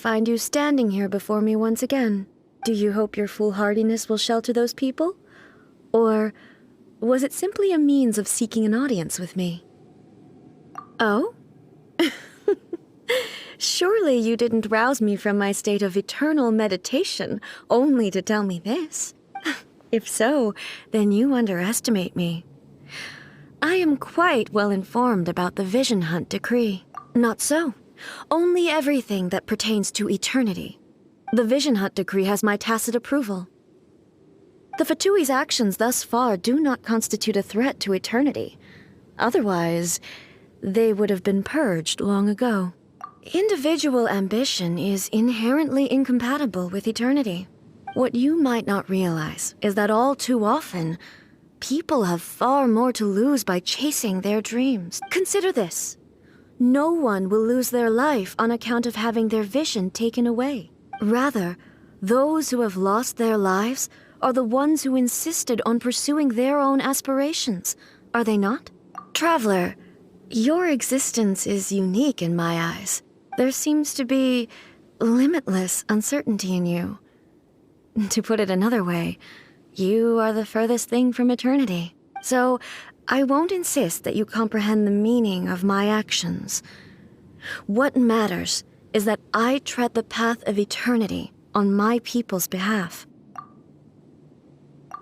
find you standing here before me once again. Do you hope your foolhardiness will shelter those people? Or was it simply a means of seeking an audience with me? Oh? Surely you didn't rouse me from my state of eternal meditation only to tell me this. If so, then you underestimate me. I am quite well informed about the Vision Hunt decree. Not so. Only everything that pertains to eternity. The Vision Hunt decree has my tacit approval. The Fatui's actions thus far do not constitute a threat to eternity. Otherwise, they would have been purged long ago. Individual ambition is inherently incompatible with eternity. What you might not realize is that all too often, people have far more to lose by chasing their dreams. Consider this. No one will lose their life on account of having their vision taken away. Rather, those who have lost their lives are the ones who insisted on pursuing their own aspirations, are they not? Traveler, your existence is unique in my eyes. There seems to be limitless uncertainty in you. To put it another way, you are the furthest thing from eternity. So, I won't insist that you comprehend the meaning of my actions. What matters is that I tread the path of eternity on my people's behalf.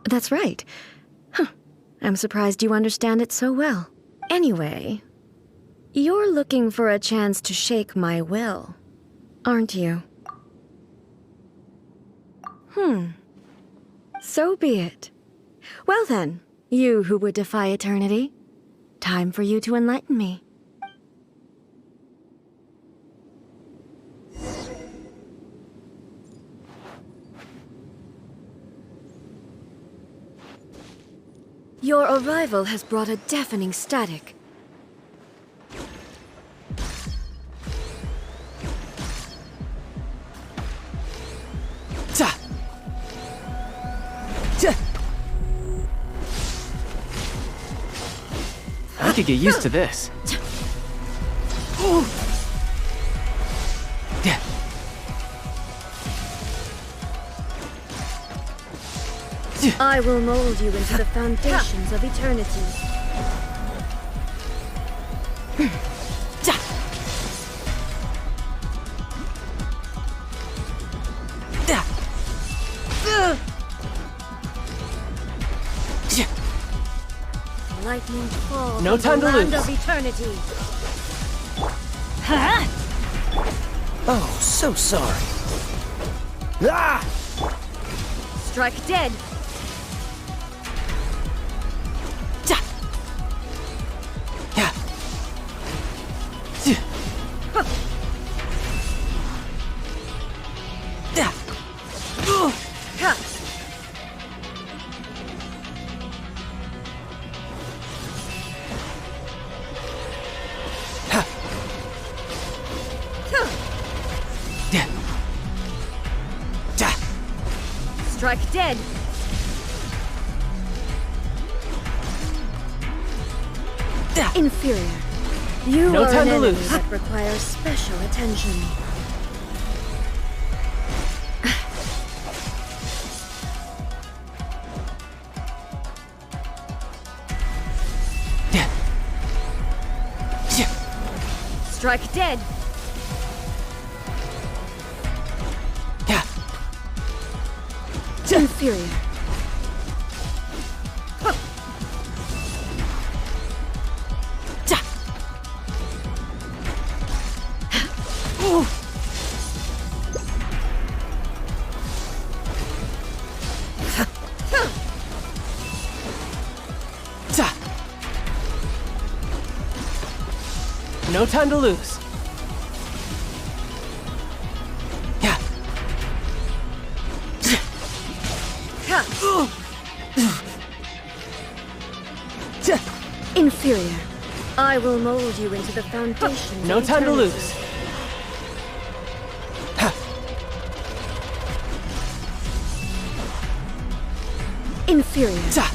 That's right. I'm surprised you understand it so well. Anyway, you're looking for a chance to shake my will, aren't you? So be it. Well then, you who would defy eternity, time for you to enlighten me. Your arrival has brought a deafening static. I could get used to this. I will mold you into the foundations of eternity. Lightning falls No time to on the land lose. of eternity. Oh, so sorry. Ah! Strike dead. Strike dead. Inferior. You No are time an to enemy lose. that requires special attention. Strike dead. Inferior. No time to lose. Inferior. I will mold you into the foundations. No of time to eternity. lose. Inferior.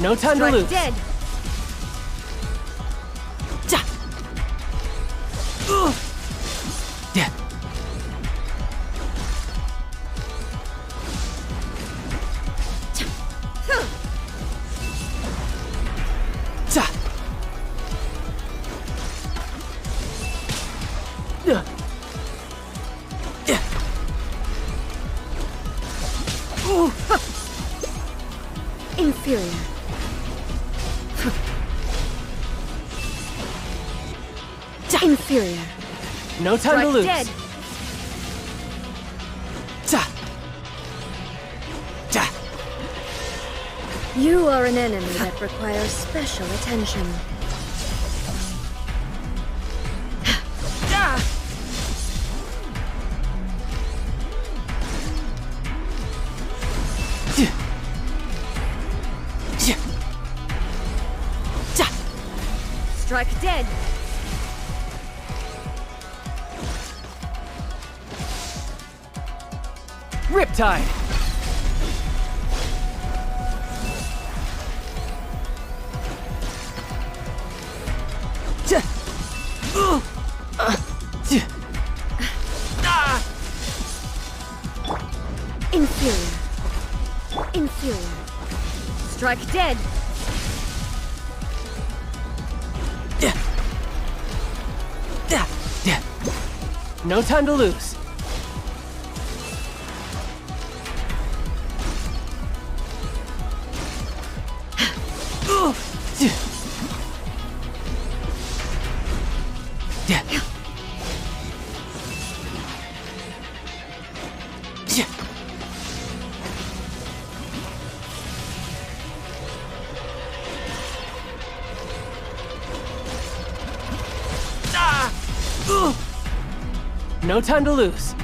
No time Strike to lose. dead. Ja. Yeah. Ja. Yeah. Yeah. Ooh. Inferior. Inferior. No time to Strike lose. dead. Ja. Ja. You are an enemy that requires special attention. Ja. Ja. Ja. Ja. Strike dead. Riptide. Ja. Ja. Ah. Inferior. Inferior. Strike dead. Yeah. Yeah. Yeah. No time to lose. Yeah. Yeah. Yeah. Ah! No time to lose.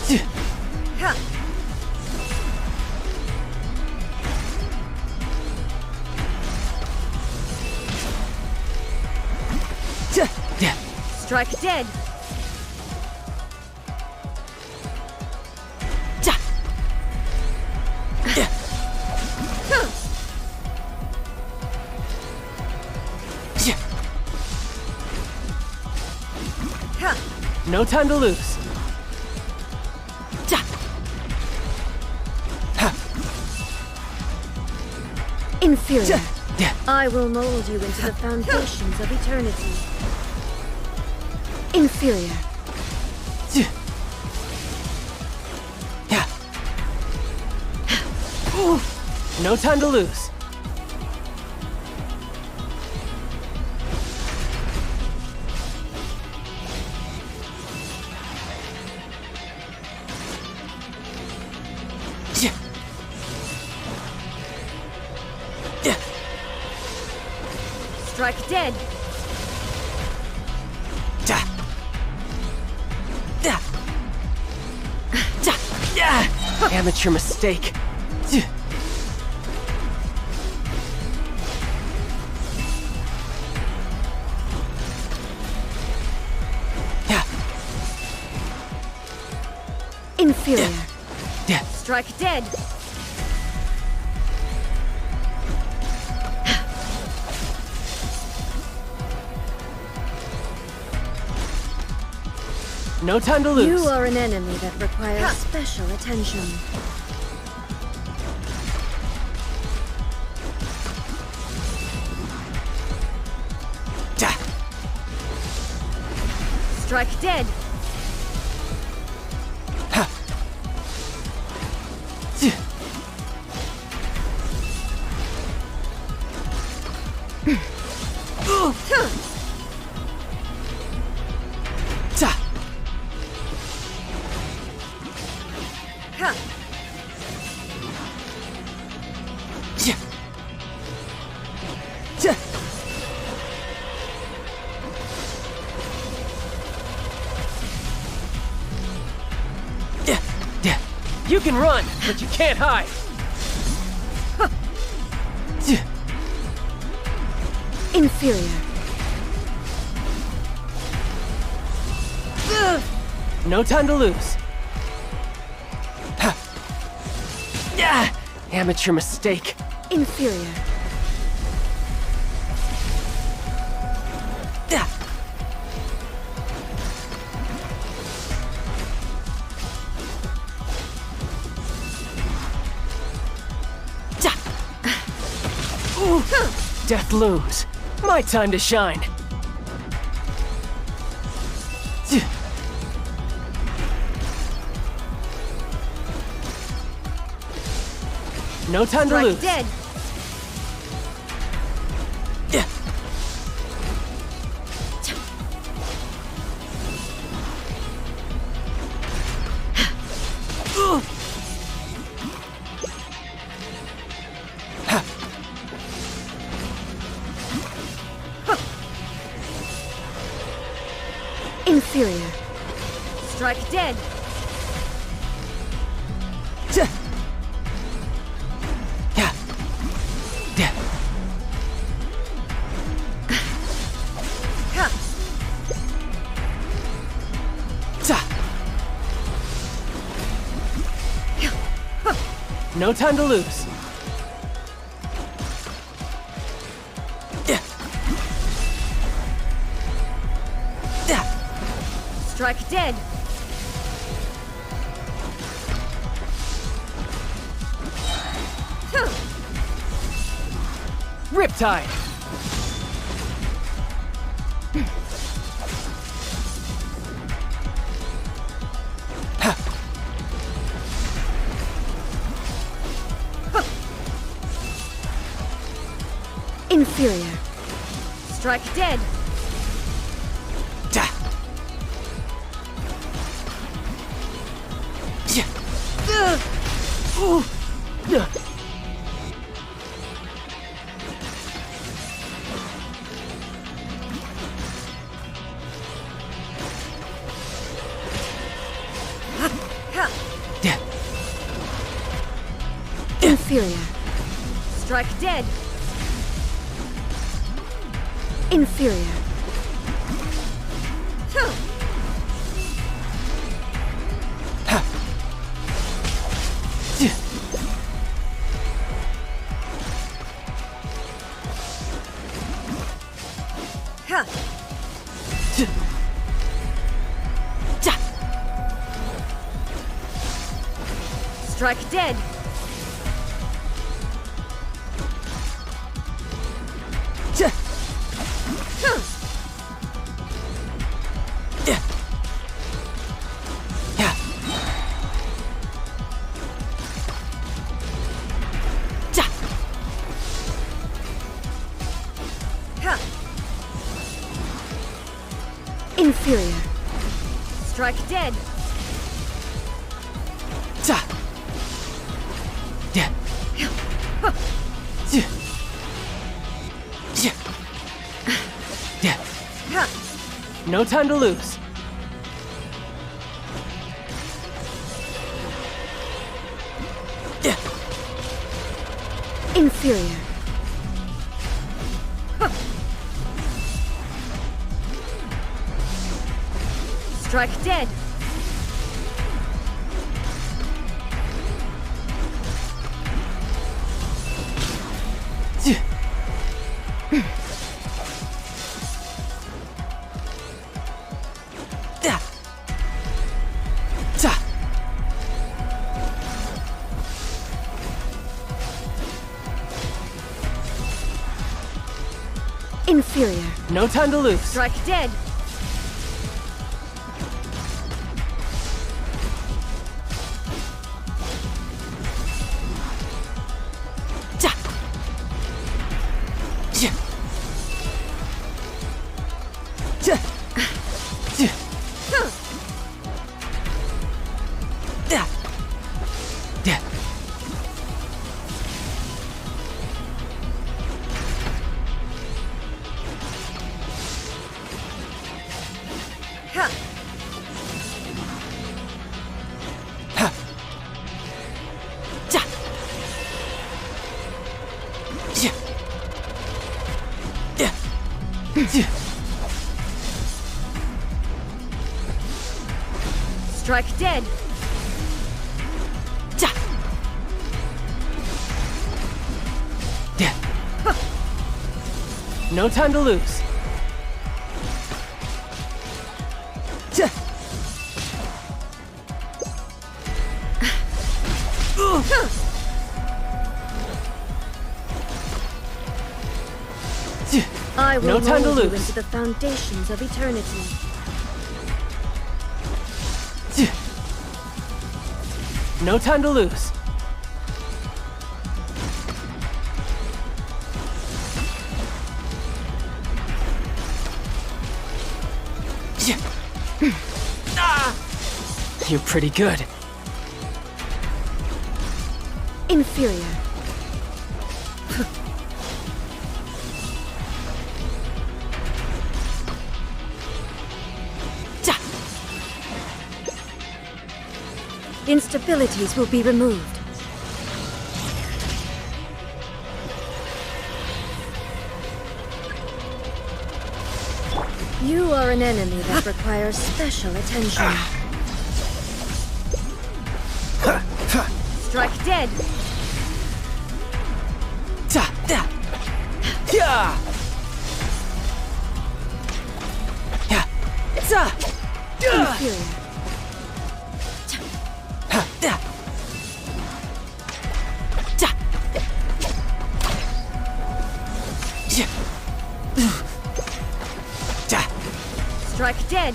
Yeah. Ha. Yeah. Yeah. Strike dead. Ja. Yeah. Yeah. Ha. No time to lose. Ja. Ha. Inferior. Ja. Yeah. I will mold you into the foundations of eternity. Inferior. Yeah. Yeah. Ooh. No time to lose. Yeah. Yeah. Strike dead. Ja. Ja. Ja. Yeah. Amateur mistake. Yeah. Yeah. Inferior. Yeah. Strike dead. No time to lose. You are an enemy that requires special attention. Ja. Strike dead. Ha. Yeah. Ja. Ha. Yeah. Yeah. Yeah. Yeah. You can run, but you can't hide. Yeah. Inferior. No time to lose. Ha. Yeah. Amateur mistake. Inferior. Death looms. My time to shine. No time to lose. Dead. Inferior. Strike dead. No time to lose. Strike dead. Riptide. Inferior. Strike dead. Inferior. Strike dead. Inferior. Strike dead. Inferior. Strike dead. No time to lose. Inferior. Strike dead. Inferior. No time to lose. Strike dead. No time to lose. I will No time to mold you lose. into the foundations of eternity. No time to lose. You're pretty good. Inferior. Instabilities will be removed. You are an enemy that requires special attention. Strike dead. Inferior. Strike dead.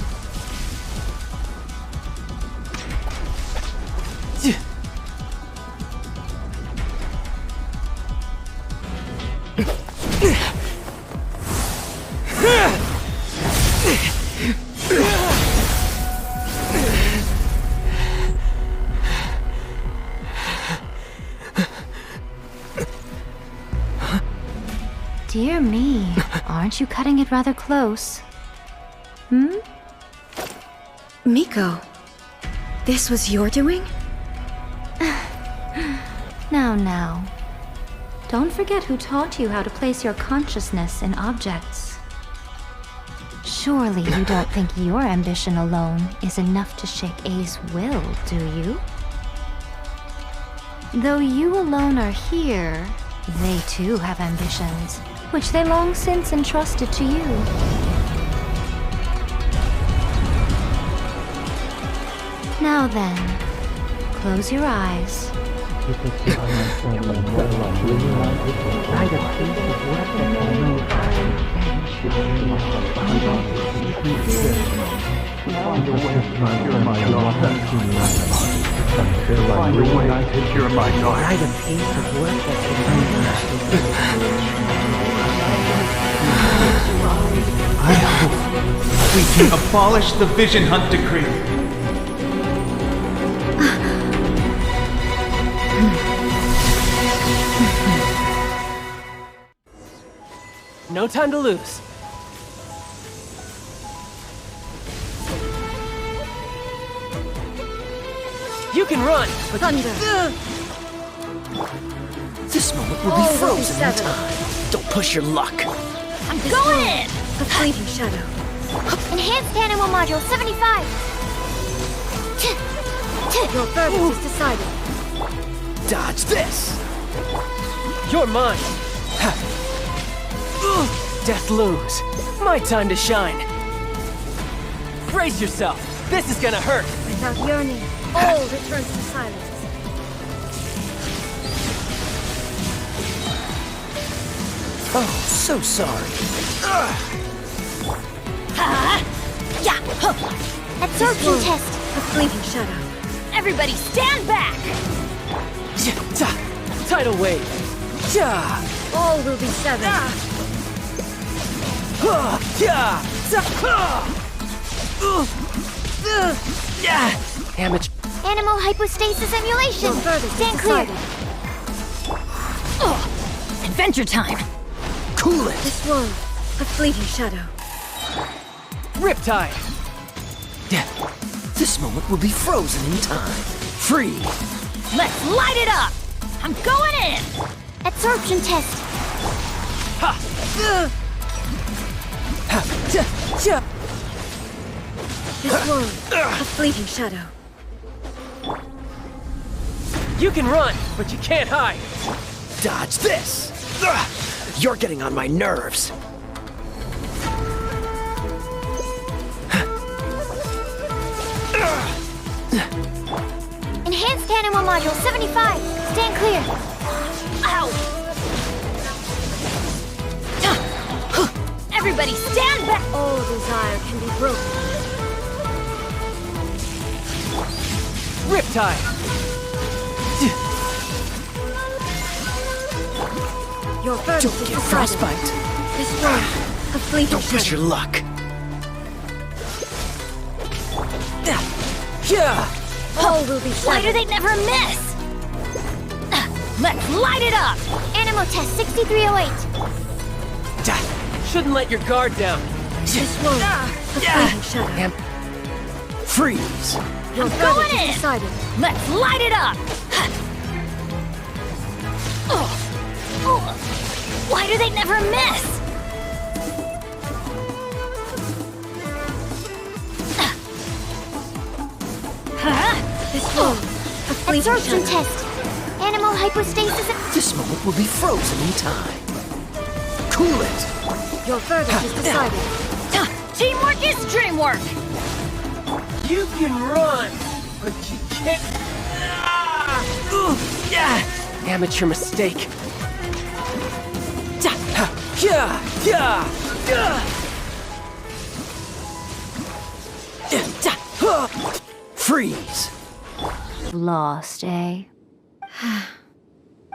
Dear me, aren't you cutting it rather close? Miko, this was your doing? Now. Don't forget who taught you how to place your consciousness in objects. Surely you don't think your ambition alone is enough to shake A's will, do you? Though you alone are here, they too have ambitions, which they long since entrusted to you. Now then, close your eyes. I hope we can abolish the Vision Hunt Decree. No time to lose. You can run, but Thunder. This moment will All be will be frozen in severed. time. Don't push your luck. I'm going in! A fleeting shadow. Enhanced Animal Module 75! Your verdict is decided. Dodge this. you're mine. Death looms. My time to shine. Brace yourself. This is gonna hurt. Without yearning, all returns to silence. Oh, so sorry. Absorption test! A fleeting shadow. Everybody stand back! Tidal wave. All will be severed. Amateur. Animal hypostasis emulation! Your verdict is Stand clear! decided. Adventure time! Cool it. This world, a fleeting shadow. Riptide. This moment will be frozen in time. Free. Let's light it up! I'm going in! Absorption test! This world, a fleeting shadow. You can run, but you can't hide. Dodge this. You're getting on my nerves. Enhanced Animal Module 75. Stand clear. Ow! Everybody stand back! All desire can be broken. Riptide! Your verdict Don't is get decided. frostbite. This one, a fleeting Don't push shadow. your luck. Yeah. All will be Why do shattered. they never miss? Let's light it up! Animal Test 6308. Shouldn't let your guard down. This one, a fleeting shadow. And freeze. Your I'm going verdict is in. decided. Let's light it up! Why do they never miss? This one, a fleeting Absorption shadow. test. Animal hypostasis. This moment will be frozen in time. Cool it. Your verdict is decided. Teamwork is dreamwork. You can run, but you can't. Amateur mistake. Freeze. Lost, eh?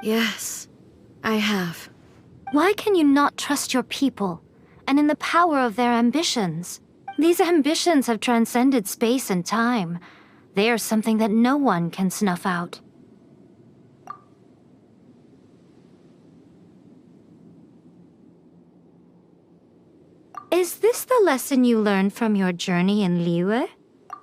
Yes, I have. Why can you not trust your people, and in the power of their ambitions? These ambitions have transcended space and time. They are something that no one can snuff out. Is this the lesson you learned from your journey in Liyue?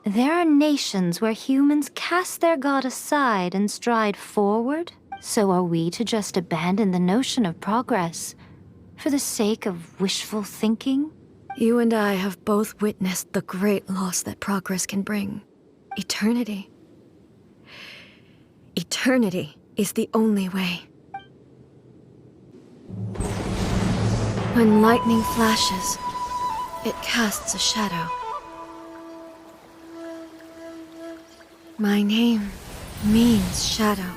There are nations where humans cast their god aside and stride forward. So are we to just abandon the notion of progress for the sake of wishful thinking? You and I have both witnessed the great loss that progress can bring. Eternity. Eternity is the only way. When lightning flashes, it casts a shadow. My name means shadow.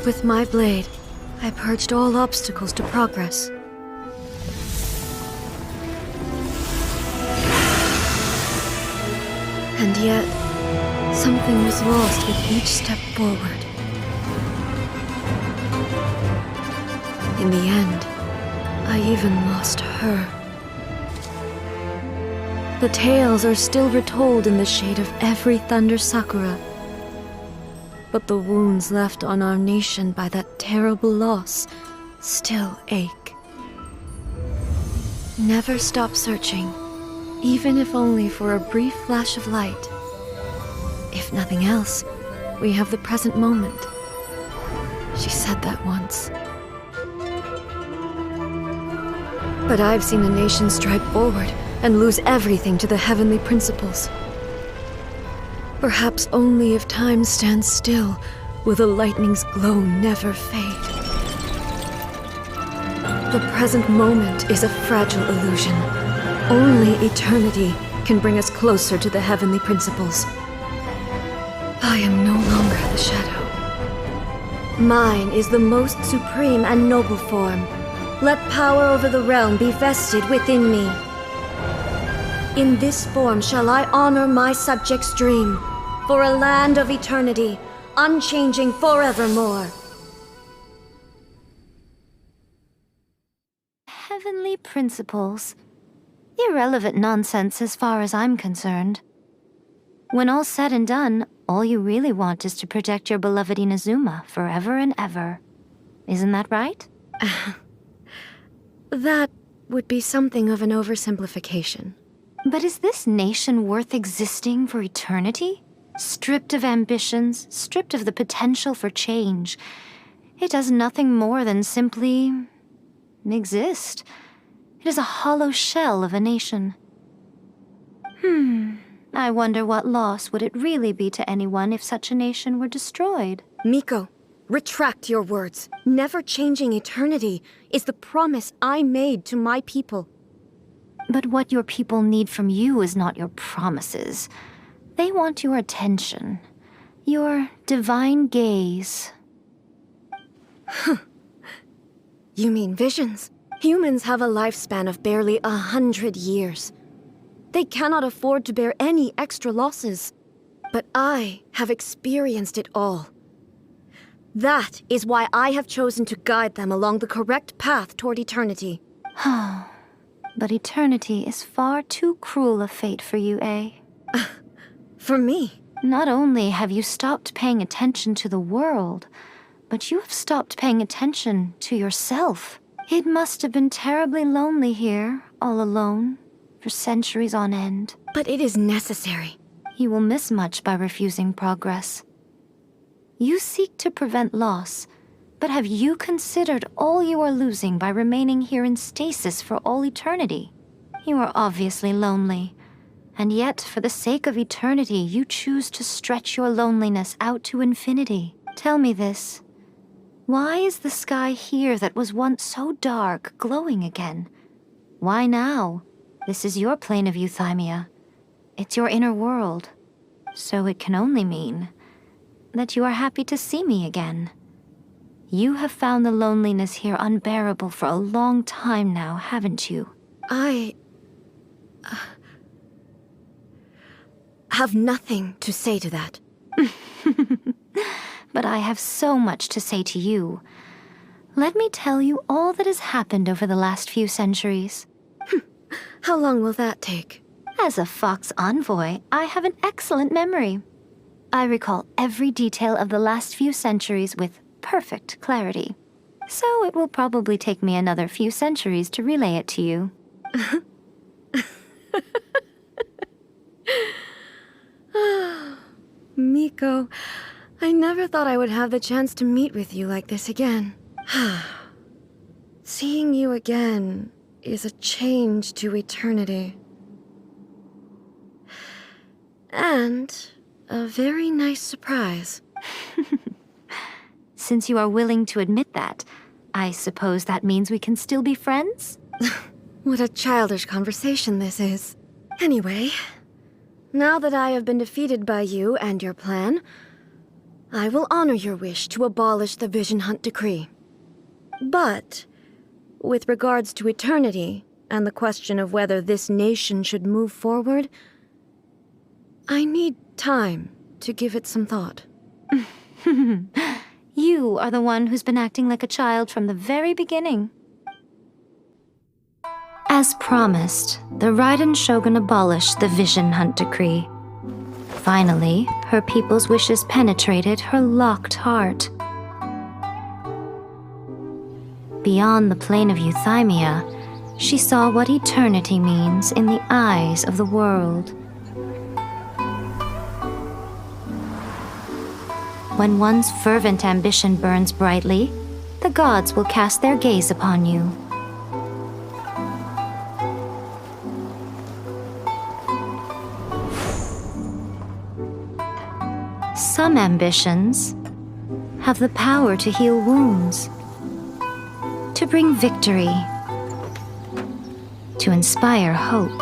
With my blade, I purged all obstacles to progress. And yet, something was lost with each step forward. In the end, I even lost her. The tales are still retold in the shade of every thunder sakura. But the wounds left on our nation by that terrible loss still ache. Never stop searching, even if only for a brief flash of light. If nothing else, we have the present moment. She said that once. But I've seen a nation stride forward and lose everything to the heavenly principles. Perhaps only if time stands still will the lightning's glow never fade. The present moment is a fragile illusion. Only eternity can bring us closer to the heavenly principles. I am no longer the shadow. Mine is the most supreme and noble form. Let power over the realm be vested within me. In this form shall I honor my subjects' dream, for a land of eternity, unchanging forevermore. Heavenly principles. Irrelevant nonsense as far as I'm concerned. When all's said and done, all you really want is to protect your beloved Inazuma forever and ever. Isn't that right? That would be something of an oversimplification. But is this nation worth existing for eternity? Stripped of ambitions, stripped of the potential for change. It does nothing more than simply exist. It is a hollow shell of a nation. I wonder what loss would it really be to anyone if such a nation were destroyed? Miko, retract your words. Never changing eternity is the promise I made to my people. But what your people need from you is not your promises. They want your attention. Your divine gaze. You mean visions? Humans have a lifespan of barely 100 years. They cannot afford to bear any extra losses. But I have experienced it all. That is why I have chosen to guide them along the correct path toward eternity. But eternity is far too cruel a fate for you, eh? For me? Not only have you stopped paying attention to the world, but you have stopped paying attention to yourself. It must have been terribly lonely here, all alone, for centuries on end. But it is necessary. You will miss much by refusing progress. You seek to prevent loss, but have you considered all you are losing by remaining here in stasis for all eternity? You are obviously lonely, and yet for the sake of eternity you choose to stretch your loneliness out to infinity. Tell me this. Why is the sky here that was once so dark glowing again? Why now? This is your plane of euthymia. It's your inner world. So it can only mean that you are happy to see me again. You have found the loneliness here unbearable for a long time now, haven't you? I have nothing to say to that. But I have so much to say to you. Let me tell you all that has happened over the last few centuries. How long will that take? As a Fox envoy, I have an excellent memory. I recall every detail of the last few centuries with perfect clarity. So it will probably take me another few centuries to relay it to you. Miko, I never thought I would have the chance to meet with you like this again. Seeing you again is a change to eternity. And a very nice surprise. Since you are willing to admit that, I suppose that means we can still be friends? What a childish conversation this is. Anyway, now that I have been defeated by you and your plan, I will honor your wish to abolish the Vision Hunt Decree. But, with regards to eternity and the question of whether this nation should move forward, I need time to give it some thought. You are the one who's been acting like a child from the very beginning. As promised, the Raiden Shogun abolished the Vision Hunt Decree. Finally, her people's wishes penetrated her locked heart. Beyond the plane of euthymia, she saw what eternity means in the eyes of the world. When one's fervent ambition burns brightly, the gods will cast their gaze upon you. Some ambitions have the power to heal wounds, to bring victory, to inspire hope.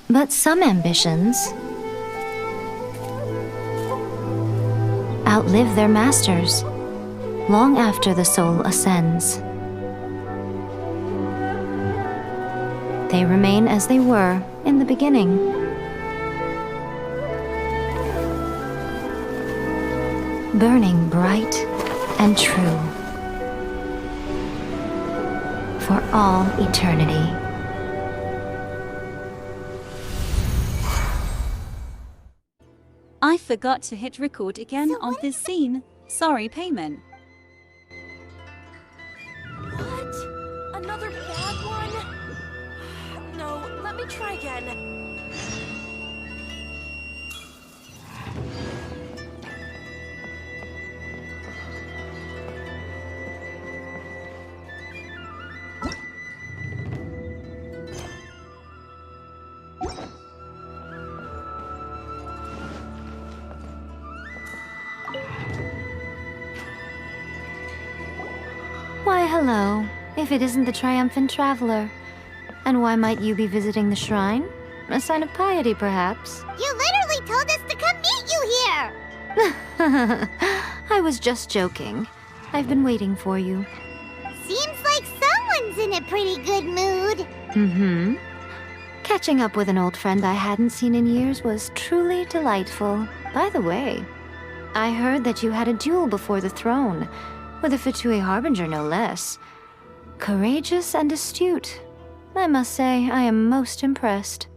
But some ambitions outlive their masters long after the soul ascends. They remain as they were in the beginning. Burning bright and true for all eternity. I forgot to hit record again on this scene. Sorry, payment. What? Another bad one? No, let me try again. hello, if it isn't the triumphant traveler. And why might you be visiting the shrine? A sign of piety, perhaps? You literally told us to come meet you here! I was just joking. I've been waiting for you. Seems like someone's in a pretty good mood. Mm-hmm. Catching up with an old friend I hadn't seen in years was truly delightful. By the way, I heard that you had a duel before the throne, with a Fatui Harbinger no less. Courageous and astute. I must say, I am most impressed.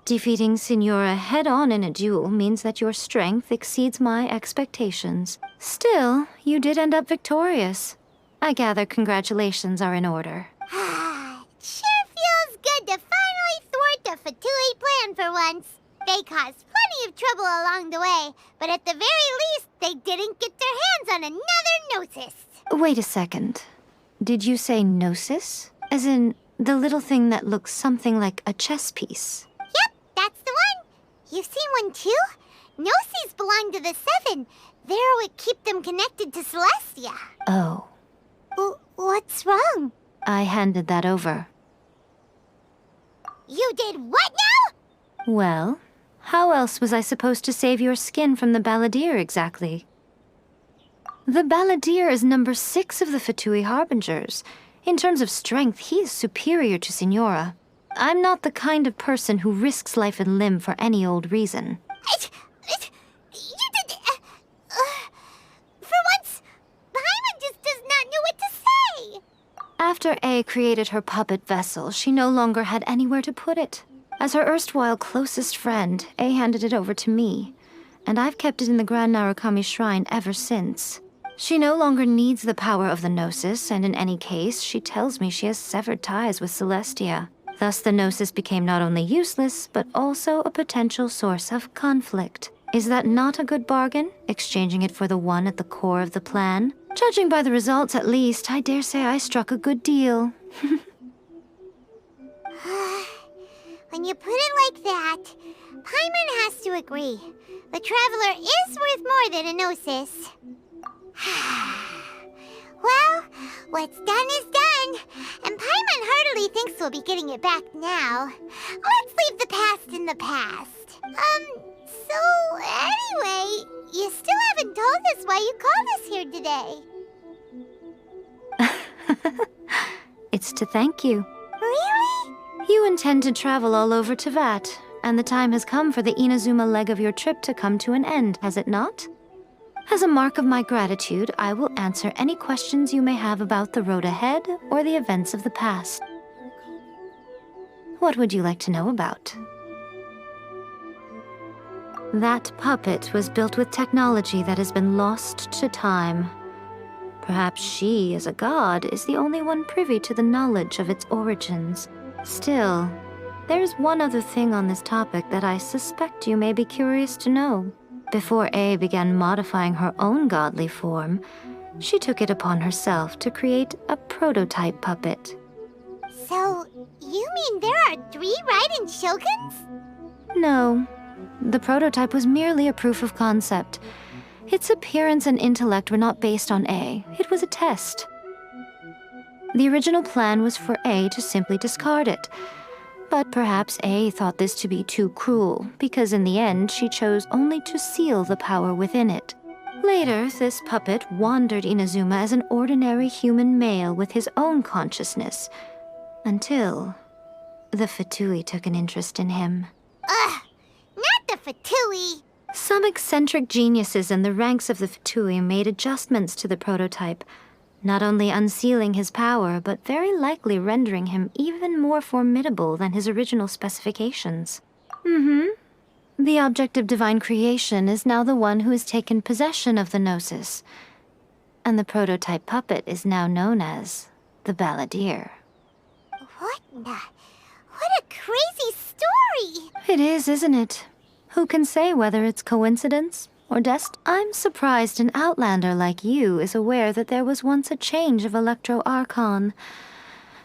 Defeating Signora head-on in a duel means that your strength exceeds my expectations. Still, you did end up victorious. I gather congratulations are in order. Sure feels good to finally thwart the Fatui plan for once. They caused plenty of trouble along the way, but at the very least, they didn't get their hands on another Gnosis. Wait a second. Did you say Gnosis? As in, the little thing that looks something like a chess piece? Yep, that's the one. You've seen one too? Gnosis belong to the Seven. They're what keep them connected to Celestia. Oh. What's wrong? I handed that over. You did what now? Well, how else was I supposed to save your skin from the Balladeer exactly? The Balladeer is number 6 of the Fatui Harbingers. In terms of strength, he is superior to Signora. I'm not the kind of person who risks life and limb for any old reason. You did... for once, Paimon just does not know what to say. After A created her puppet vessel, she no longer had anywhere to put it. As her erstwhile closest friend, A handed it over to me, and I've kept it in the Grand Narukami Shrine ever since. She no longer needs the power of the Gnosis, and in any case, she tells me she has severed ties with Celestia. Thus the Gnosis became not only useless, but also a potential source of conflict. Is that not a good bargain, exchanging it for the one at the core of the plan? Judging by the results, at least, I dare say I struck a good deal. When you put it like that, Paimon has to agree. The Traveler is worth more than a Gnosis. Well, what's done is done, and Paimon heartily thinks we'll be getting it back now. Let's leave the past in the past. So anyway, you still haven't told us why you called us here today. It's to thank you. Really? You intend to travel all over Teyvat, and the time has come for the Inazuma leg of your trip to come to an end, has it not? As a mark of my gratitude, I will answer any questions you may have about the road ahead or the events of the past. What would you like to know about? That puppet was built with technology that has been lost to time. Perhaps she, as a god, is the only one privy to the knowledge of its origins. Still, there's one other thing on this topic that I suspect you may be curious to know. Before A began modifying her own godly form, she took it upon herself to create a prototype puppet. So, you mean there are 3 Raiden Shoguns? No, the prototype was merely a proof of concept. Its appearance and intellect were not based on A, it was a test. The original plan was for A to simply discard it. But perhaps A thought this to be too cruel, because in the end she chose only to seal the power within it. Later, this puppet wandered Inazuma as an ordinary human male with his own consciousness, until the Fatui took an interest in him. Ugh! Not the Fatui! Some eccentric geniuses in the ranks of the Fatui made adjustments to the prototype, not only unsealing his power, but very likely rendering him even more formidable than his original specifications. The object of divine creation is now the one who has taken possession of the Gnosis, and the prototype puppet is now known as the Balladeer. What a crazy story! It is, isn't it? Who can say whether it's coincidence or destiny? I'm surprised an outlander like you is aware that there was once a change of Electro Archon.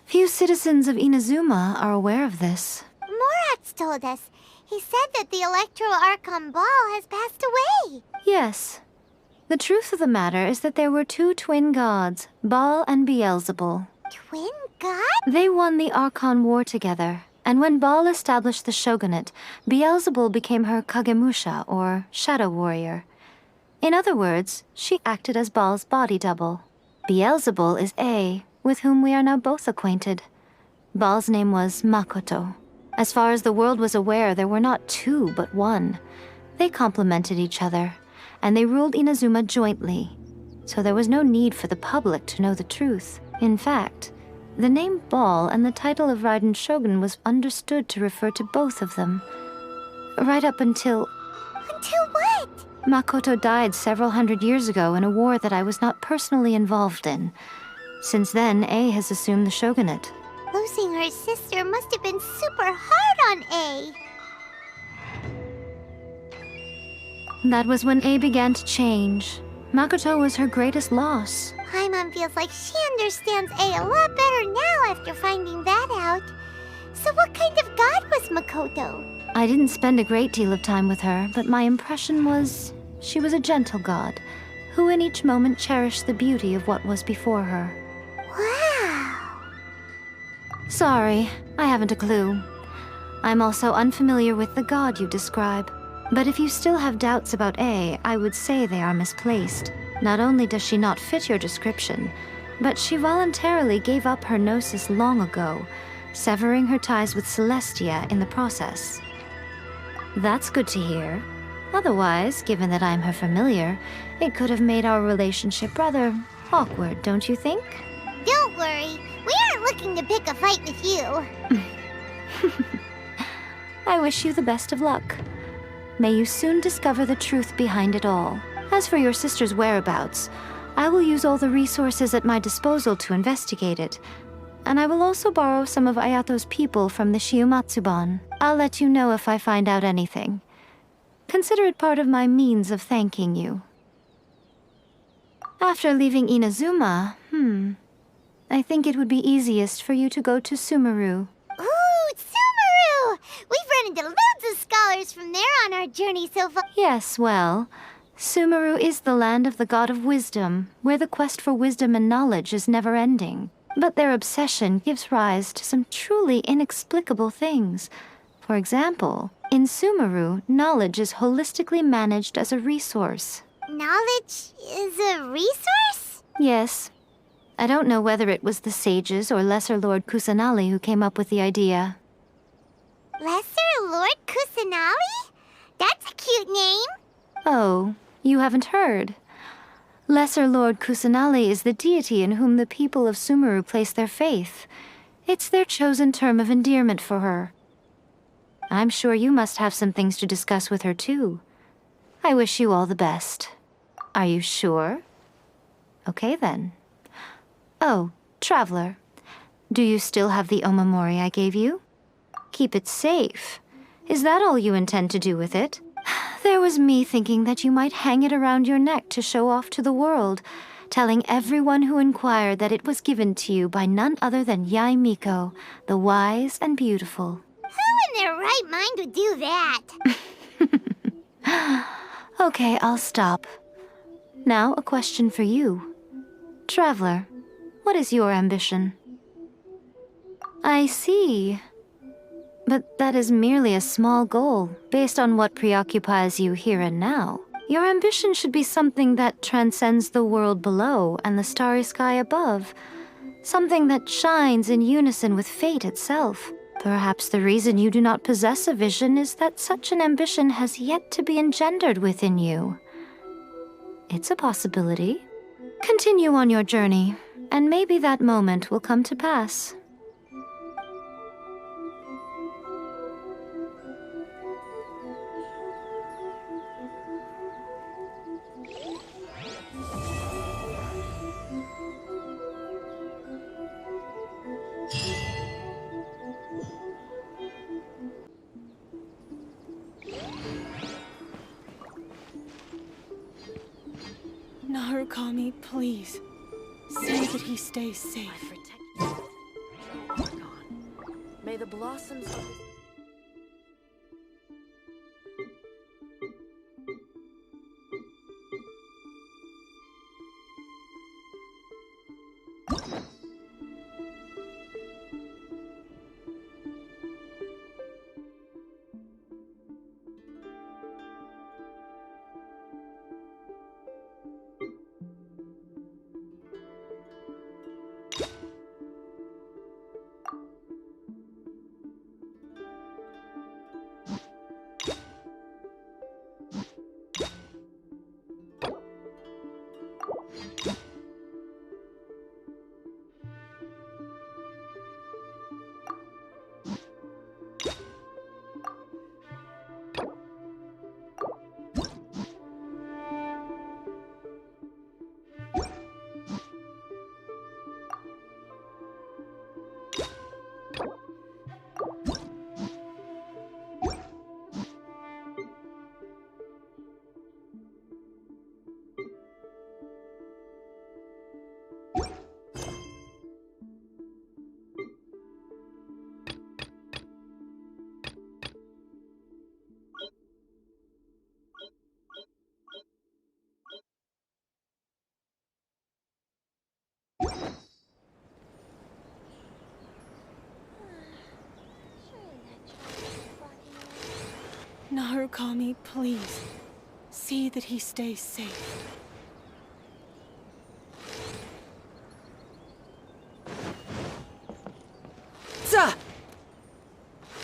Few citizens of Inazuma are aware of this. Morat's told us. He said that the Electro Archon Ball has passed away. Yes. The truth of the matter is that there were two twin gods, Baal and Beelzebul. Twin god? They won the Archon War together, and when Baal established the shogunate, Beelzebul became her Kagemusha, or shadow warrior. In other words, she acted as Baal's body double. Beelzebul is A, with whom we are now both acquainted. Baal's name was Makoto. As far as the world was aware, there were not two, but one. They complemented each other, and they ruled Inazuma jointly, so there was no need for the public to know the truth. In fact, the name Baal and the title of Raiden Shogun was understood to refer to both of them. Right up until... Until what? Makoto died several hundred years ago in a war that I was not personally involved in. Since then, A has assumed the shogunate. Losing her sister must have been super hard on A. That was when A began to change. Makoto was her greatest loss. Paimon feels like she understands A a lot better now after finding that out. So what kind of god was Makoto? I didn't spend a great deal of time with her, but my impression was she was a gentle god, who in each moment cherished the beauty of what was before her. Wow. Sorry, I haven't a clue. I'm also unfamiliar with the god you describe. But if you still have doubts about A, I would say they are misplaced. Not only does she not fit your description, but she voluntarily gave up her gnosis long ago, severing her ties with Celestia in the process. That's good to hear. Otherwise, given that I'm her familiar, it could have made our relationship rather awkward, don't you think? Don't worry, we aren't looking to pick a fight with you. I wish you the best of luck. May you soon discover the truth behind it all. As for your sister's whereabouts, I will use all the resources at my disposal to investigate it. And I will also borrow some of Ayato's people from the Shiumatsuban. I'll let you know if I find out anything. Consider it part of my means of thanking you. After leaving Inazuma, I think it would be easiest for you to go to Sumeru. Ooh, Sumeru! We've run into loads of scholars from there on our journey so far. Yes, well, Sumeru is the land of the god of wisdom, where the quest for wisdom and knowledge is never-ending. But their obsession gives rise to some truly inexplicable things. For example, in Sumeru, knowledge is holistically managed as a resource. Knowledge is a resource? Yes. I don't know whether it was the sages or Lesser Lord Kusanali who came up with the idea. Lesser Lord Kusanali? That's a cute name. Oh, you haven't heard. Lesser Lord Kusanali is the deity in whom the people of Sumeru place their faith. It's their chosen term of endearment for her. I'm sure you must have some things to discuss with her too. I wish you all the best. Are you sure? Okay then. Oh, Traveler, do you still have the omamori I gave you? Keep it safe. Is that all you intend to do with it? There was me thinking that you might hang it around your neck to show off to the world, telling everyone who inquired that it was given to you by none other than Yae Miko, the wise and beautiful. Who in their right mind would do that? Okay, I'll stop. Now, a question for you. Traveler, what is your ambition? I see. But that is merely a small goal, based on what preoccupies you here and now. Your ambition should be something that transcends the world below and the starry sky above. Something that shines in unison with fate itself. Perhaps the reason you do not possess a vision is that such an ambition has yet to be engendered within you. It's a possibility. Continue on your journey, and maybe that moment will come to pass. Narukami, please. Say that he stays safe. May the blossoms of his... Narukami, please. See that he stays safe.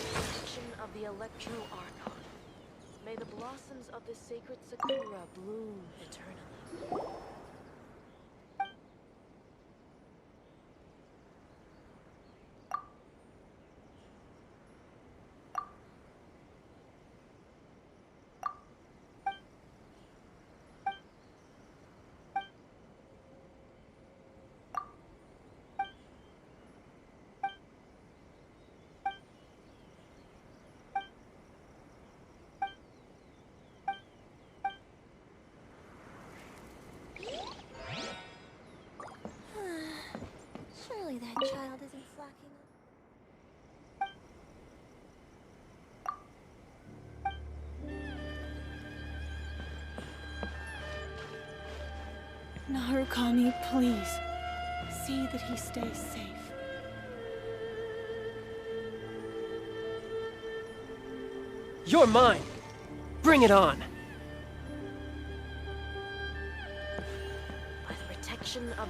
Protection of the Electro Archon. May the blossoms of the sacred Sakura bloom eternally. Surely that child isn't slacking up. Narukami, please. See that he stays safe. You're mine! Bring it on! By the protection of